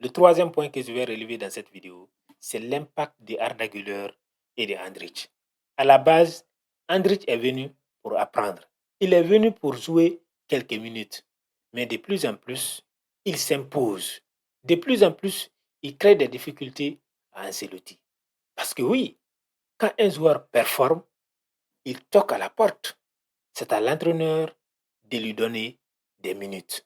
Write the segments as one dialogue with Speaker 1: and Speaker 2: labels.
Speaker 1: Le troisième point que je vais relever dans cette vidéo, c'est l'impact de Arda Güler et de Andrich. À la base, Andrich est venu pour apprendre. Il est venu pour jouer quelques minutes. Mais de plus en plus, il s'impose. De plus en plus, il crée des difficultés à Ancelotti. Parce que oui, quand un joueur performe, il toque à la porte. C'est à l'entraîneur de lui donner des minutes.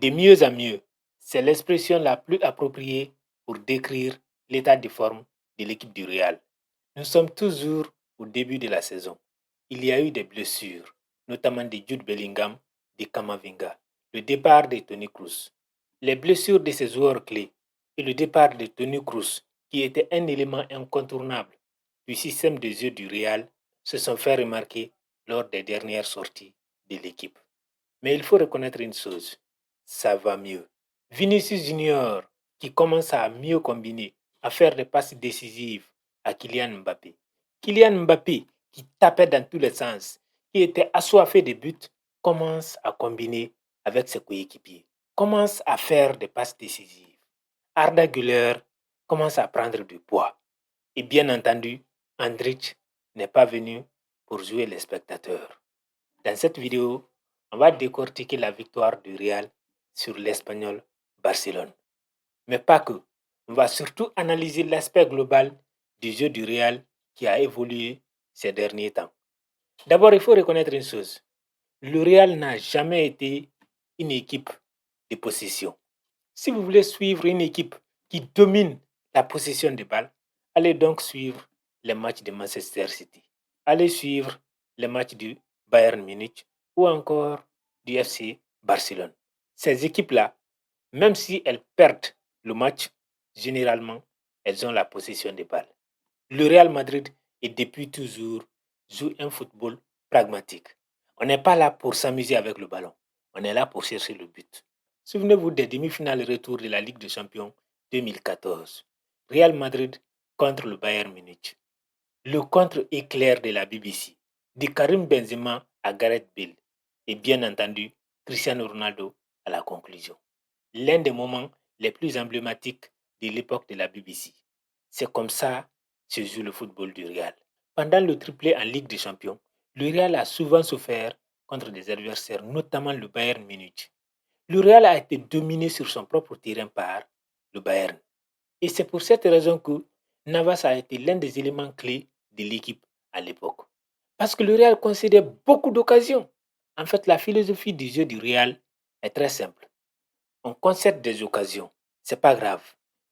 Speaker 1: De mieux en mieux, c'est l'expression la plus appropriée pour décrire l'état de forme de l'équipe du Real. Nous sommes toujours au début de la saison. Il y a eu des blessures, notamment de Jude Bellingham, de Camavinga, le départ de Toni Kroos. Les blessures de ces joueurs clés et le départ de Toni Kroos, qui était un élément incontournable du système de jeu du Real, se sont fait remarquer lors des dernières sorties de l'équipe. Mais il faut reconnaître une chose, ça va mieux. Vinicius Junior, qui commence à mieux combiner, à faire des passes décisives à Kylian Mbappé. Kylian Mbappé, qui tapait dans tous les sens, qui était assoiffé de buts, commence à combiner avec ses coéquipiers, commence à faire des passes décisives. Arda Güler commence à prendre du poids. Et bien entendu, Andrich n'est pas venu pour jouer les spectateurs. Dans cette vidéo, on va décortiquer la victoire du Real sur l'Espagnol Barcelone. Mais pas que. On va surtout analyser l'aspect global du jeu du Real qui a évolué ces derniers temps. D'abord, il faut reconnaître une chose. Le Real n'a jamais été une équipe de possession. Si vous voulez suivre une équipe qui domine la possession de balles, allez donc suivre les matchs de Manchester City. Allez suivre les matchs du Bayern Munich ou encore du FC Barcelone. Ces équipes-là, même si elles perdent le match, généralement, elles ont la possession de balles. Le Real Madrid et depuis toujours joue un football pragmatique. On n'est pas là pour s'amuser avec le ballon. On est là pour chercher le but. Souvenez-vous des demi-finales retour de la Ligue des Champions 2014. Real Madrid contre le Bayern Munich. Le contre-éclair de la BBC. De Karim Benzema à Gareth Bale. Et bien entendu, Cristiano Ronaldo à la conclusion. L'un des moments les plus emblématiques de l'époque de la BBC. C'est comme ça se joue le football du Real. Pendant le triplé en Ligue des Champions, le Real a souvent souffert contre des adversaires, notamment le Bayern Munich. Le Real a été dominé sur son propre terrain par le Bayern. Et c'est pour cette raison que Navas a été l'un des éléments clés de l'équipe à l'époque. Parce que le Real concédait beaucoup d'occasions. En fait, la philosophie du jeu du Real est très simple. On concède des occasions, c'est pas grave.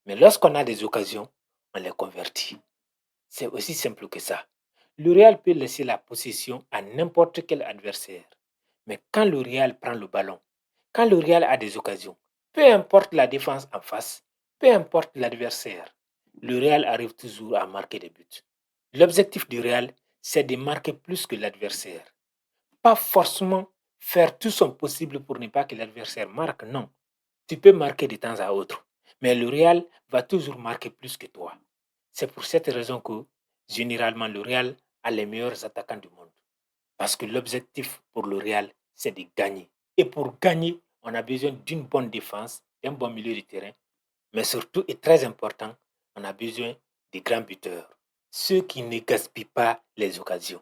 Speaker 1: Mais lorsqu'on a des occasions, on les convertit. C'est aussi simple que ça. Le Real peut laisser la possession à n'importe quel adversaire. Mais quand le Real prend le ballon, quand le Real a des occasions, peu importe la défense en face, peu importe l'adversaire, le Real arrive toujours à marquer des buts. L'objectif du Real, c'est de marquer plus que l'adversaire. Pas forcément faire tout son possible pour ne pas que l'adversaire marque, non. Tu peux marquer de temps à autre, mais le Real va toujours marquer plus que toi. C'est pour cette raison que, généralement, le Real a les meilleurs attaquants du monde. Parce que l'objectif pour le Real, c'est de gagner. Et pour gagner, on a besoin d'une bonne défense, d'un bon milieu de terrain. Mais surtout, et très important, on a besoin de grands buteurs. Ceux qui ne gaspillent pas les occasions.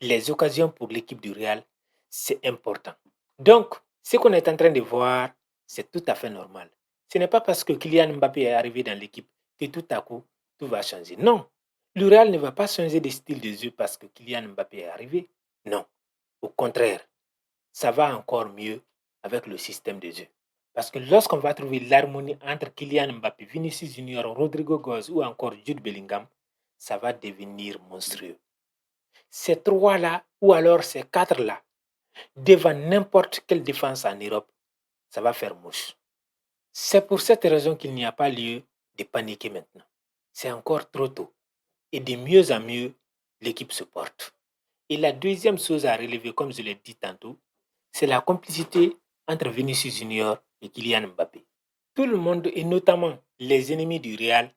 Speaker 1: Les occasions pour l'équipe du Real, c'est important. Donc, ce qu'on est en train de voir, c'est tout à fait normal. Ce n'est pas parce que Kylian Mbappé est arrivé dans l'équipe que tout à coup, tout va changer. Non, le Real ne va pas changer de style de jeu parce que Kylian Mbappé est arrivé. Non, au contraire, ça va encore mieux avec le système de jeu. Parce que lorsqu'on va trouver l'harmonie entre Kylian Mbappé, Vinicius Junior, Rodrigo Goes ou encore Jude Bellingham, ça va devenir monstrueux. Ces trois-là, ou alors ces quatre-là, devant n'importe quelle défense en Europe, ça va faire mouche. C'est pour cette raison qu'il n'y a pas lieu de paniquer maintenant. C'est encore trop tôt. Et de mieux en mieux, l'équipe se porte. Et la deuxième chose à relever, comme je l'ai dit tantôt, c'est la complicité entre Vinicius Junior et Kylian Mbappé. Tout le monde, et notamment les ennemis du Real,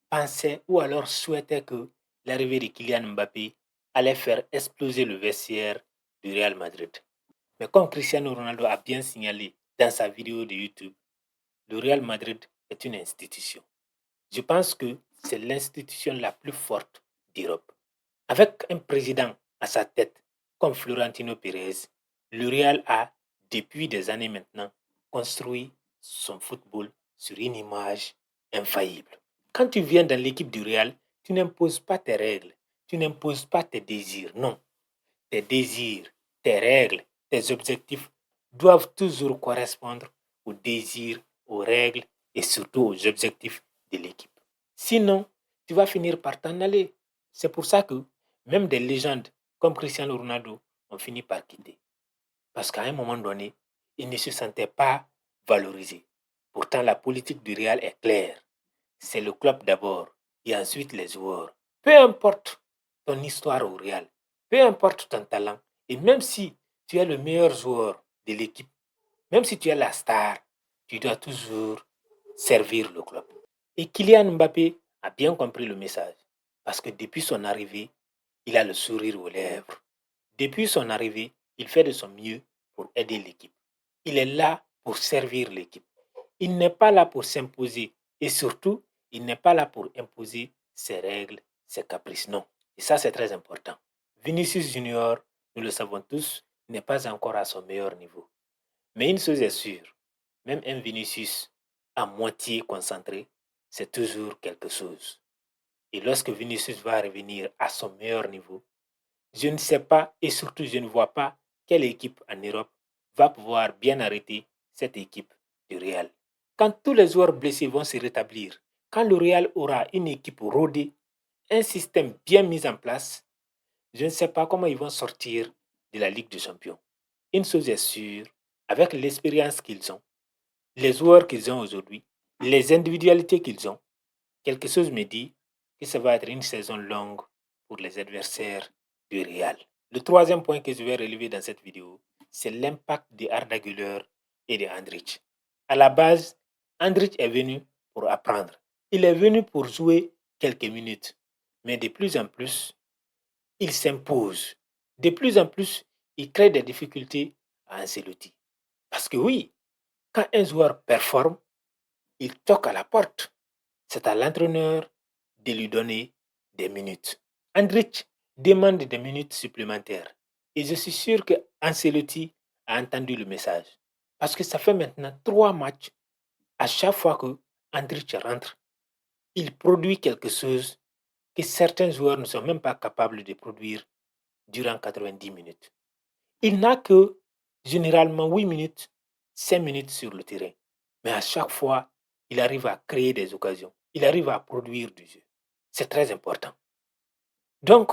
Speaker 1: pensaient ou alors souhaitaient que l'arrivée de Kylian Mbappé allait faire exploser le vestiaire du Real Madrid. Mais comme Cristiano Ronaldo a bien signalé dans sa vidéo de YouTube, le Real Madrid est une institution. Je pense que c'est l'institution la plus forte d'Europe. Avec un président à sa tête comme Florentino Pérez, le Real a, depuis des années maintenant, construit son football sur une image infaillible. Quand tu viens dans l'équipe du Real, tu n'imposes pas tes règles, tu n'imposes pas tes désirs, non. Tes désirs, tes règles, tes objectifs doivent toujours correspondre aux désirs, aux règles et surtout aux objectifs de l'équipe. Sinon, tu vas finir par t'en aller. C'est pour ça que même des légendes comme Cristiano Ronaldo ont fini par quitter. Parce qu'à un moment donné, ils ne se sentaient pas valorisés. Pourtant, la politique du Real est claire. C'est le club d'abord et ensuite les joueurs. Peu importe ton histoire au Real, peu importe ton talent, et même si tu es le meilleur joueur de l'équipe, même si tu es la star, tu dois toujours servir le club. Et Kylian Mbappé a bien compris le message. Parce que depuis son arrivée, il a le sourire aux lèvres. Depuis son arrivée, il fait de son mieux pour aider l'équipe. Il est là pour servir l'équipe. Il n'est pas là pour s'imposer. Et surtout, il n'est pas là pour imposer ses règles, ses caprices. Non. Et ça, c'est très important. Vinicius Junior, nous le savons tous, n'est pas encore à son meilleur niveau. Mais une chose est sûre, même un Vinicius à moitié concentré, c'est toujours quelque chose. Et lorsque Vinicius va revenir à son meilleur niveau, je ne sais pas et surtout je ne vois pas quelle équipe en Europe va pouvoir bien arrêter cette équipe du Real. Quand tous les joueurs blessés vont se rétablir, quand le Real aura une équipe rodée, un système bien mis en place, je ne sais pas comment ils vont sortir de la Ligue des Champions. Une chose est sûre, avec l'expérience qu'ils ont, les joueurs qu'ils ont aujourd'hui, les individualités qu'ils ont, quelque chose me dit que ça va être une saison longue pour les adversaires du Real. Le troisième point que je vais relever dans cette vidéo, c'est l'impact de Arda Güler et de Andrich. À la base, Andrich est venu pour apprendre. Il est venu pour jouer quelques minutes. Mais de plus en plus, il s'impose. De plus en plus, il crée des difficultés à Ancelotti. Parce que oui, quand un joueur performe, il toque à la porte. C'est à l'entraîneur de lui donner des minutes. Andrich demande des minutes supplémentaires. Et je suis sûr que Ancelotti a entendu le message. Parce que ça fait maintenant 3 matchs. À chaque fois que Andrich rentre, il produit quelque chose que certains joueurs ne sont même pas capables de produire durant 90 minutes. Il n'a que généralement 8 minutes, 5 minutes sur le terrain. Mais à chaque fois, il arrive à créer des occasions. Il arrive à produire du jeu. C'est très important. Donc,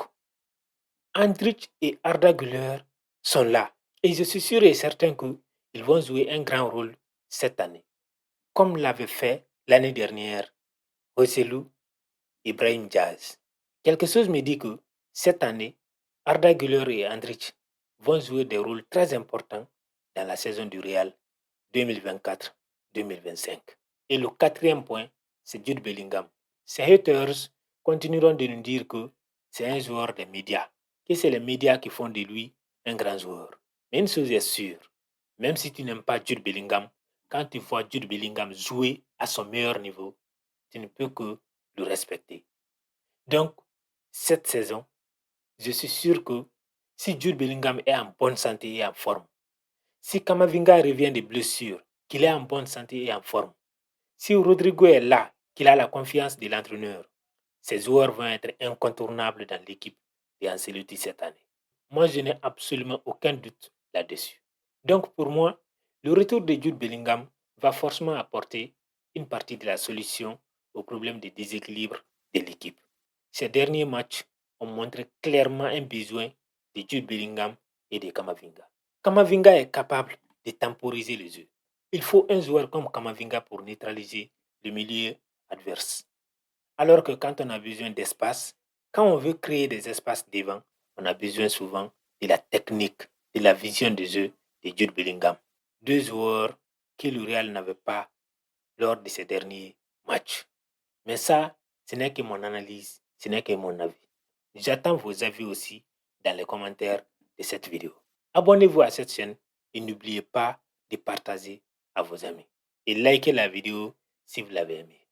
Speaker 1: Andrich et Arda Güler sont là. Et je suis sûr et certain qu'ils vont jouer un grand rôle cette année. Comme l'avait fait l'année dernière Rossellou et Brahim Diaz. Quelque chose me dit que cette année, Arda Güler et Andrich vont jouer des rôles très importants dans la saison du Real 2024-2025. Et le quatrième point, c'est Jude Bellingham. Ces haters continueront de nous dire que c'est un joueur des médias, que c'est les médias qui font de lui un grand joueur. Mais une chose est sûre, même si tu n'aimes pas Jude Bellingham, quand tu vois Jude Bellingham jouer à son meilleur niveau, tu ne peux que le respecter. Donc, cette saison, je suis sûr que si Jude Bellingham est en bonne santé et en forme, si Kamavinga revient de blessure, qu'il est en bonne santé et en forme, si Rodrigo est là, qu'il a la confiance de l'entraîneur, ces joueurs vont être incontournables dans l'équipe de Ancelotti cette année. Moi, je n'ai absolument aucun doute là-dessus. Donc, pour moi, le retour de Jude Bellingham va forcément apporter une partie de la solution au problème de déséquilibre de l'équipe. Ces derniers matchs ont montré clairement un besoin de Jude Bellingham et de Kamavinga. Kamavinga est capable de temporiser le jeu. Il faut un joueur comme Kamavinga pour neutraliser le milieu adverse. Alors que quand on a besoin d'espace, quand on veut créer des espaces devant, on a besoin souvent de la technique, de la vision de jeu de Jude Bellingham. Deux joueurs que le Real n'avait pas lors de ces derniers matchs. Mais ça, ce n'est que mon analyse, ce n'est que mon avis. J'attends vos avis aussi dans les commentaires de cette vidéo. Abonnez-vous à cette chaîne et n'oubliez pas de partager à vos amis. Et likez la vidéo si vous l'avez aimée.